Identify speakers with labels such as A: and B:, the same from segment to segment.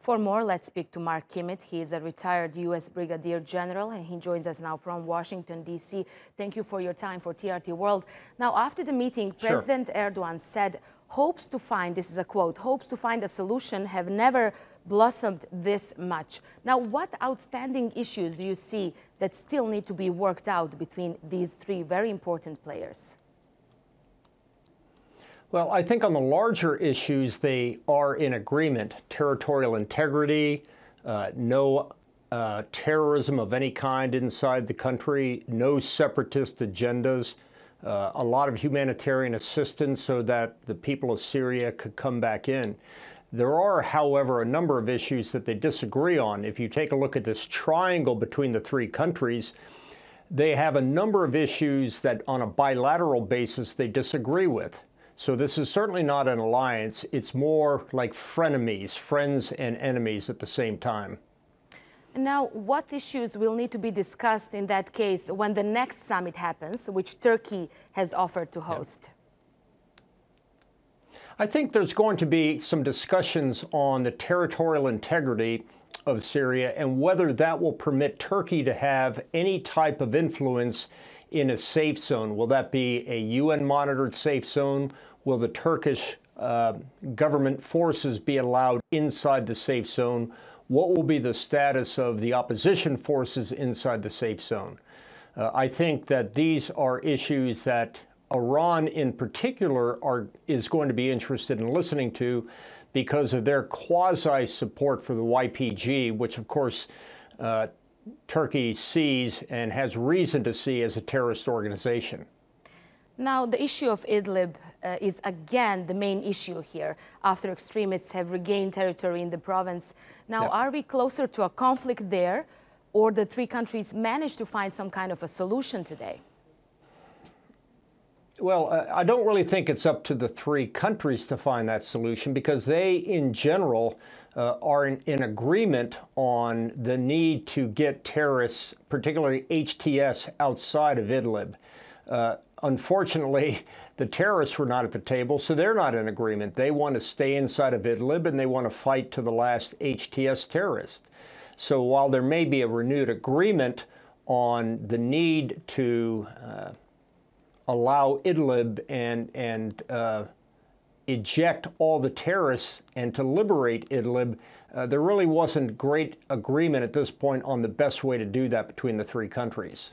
A: For more, let's speak to Mark Kimmet. He is a retired U.S. Brigadier General, and he joins us now from Washington, D.C. Thank you for your time for TRT World. Now, after the meeting, President Erdogan said, hopes to find, this is a quote, hopes to find a solution have never blossomed this much. Now, what outstanding issues do you see that still need to be worked out between these three very important players?
B: Well, I think on the larger issues, they are in agreement. Territorial integrity, no terrorism of any kind inside the country, no separatist agendas, a lot of humanitarian assistance so that the people of Syria could come back in. There are, however, a number of issues that they disagree on. If you take a look at this triangle between the three countries, they have a number of issues that on a bilateral basis they disagree with. So this is certainly not an alliance. It's more like frenemies, friends and enemies at the same time.
A: Now, what issues will need to be discussed in that case when the next summit happens, which Turkey has offered to host?
B: I think there's going to be some discussions on the territorial integrity of Syria and whether that will permit Turkey to have any type of influence in a safe zone. Will that be a UN-monitored safe zone? Will the Turkish government forces be allowed inside the safe zone? What will be the status of the opposition forces inside the safe zone? I think that these are issues that Iran in particular is going to be interested in listening to because of their quasi-support for the YPG, which of course Turkey sees and has reason to see as a terrorist organization.
A: Now, the issue of Idlib is again the main issue here after extremists have regained territory in the province. Now, are we closer to a conflict there, or the three countries managed to find some kind of a solution today?
B: Well, I don't really think it's up to the three countries to find that solution because they, in general, are in agreement on the need to get terrorists, particularly HTS, outside of Idlib. Unfortunately, the terrorists were not at the table, so they're not in agreement. They want to stay inside of Idlib, and they want to fight to the last HTS terrorist. So while there may be a renewed agreement on the need to allow Idlib and eject all the terrorists and to liberate Idlib, there really wasn't great agreement at this point on the best way to do that between the three countries.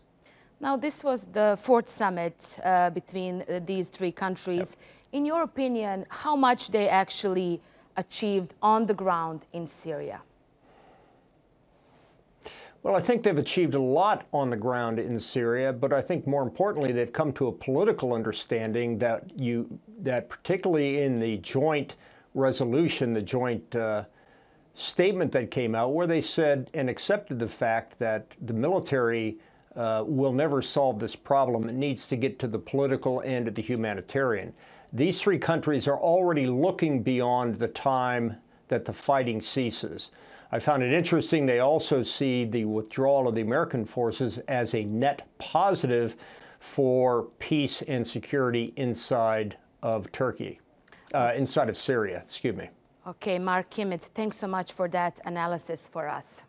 A: Now, this was the fourth summit between these three countries. In your opinion, how much they actually achieved on the ground in Syria?
B: Well, I think they've achieved a lot on the ground in Syria, but I think more importantly, they've come to a political understanding that particularly in the joint resolution, the joint statement that came out, where they said and accepted the fact that the military will never solve this problem. It needs to get to the political and to the humanitarian. These three countries are already looking beyond the time that the fighting ceases. I found it interesting they also see the withdrawal of the American forces as a net positive for peace and security inside of Turkey, inside of Syria, excuse me.
A: Okay, Mark Kimmet, thanks so much for that analysis for us.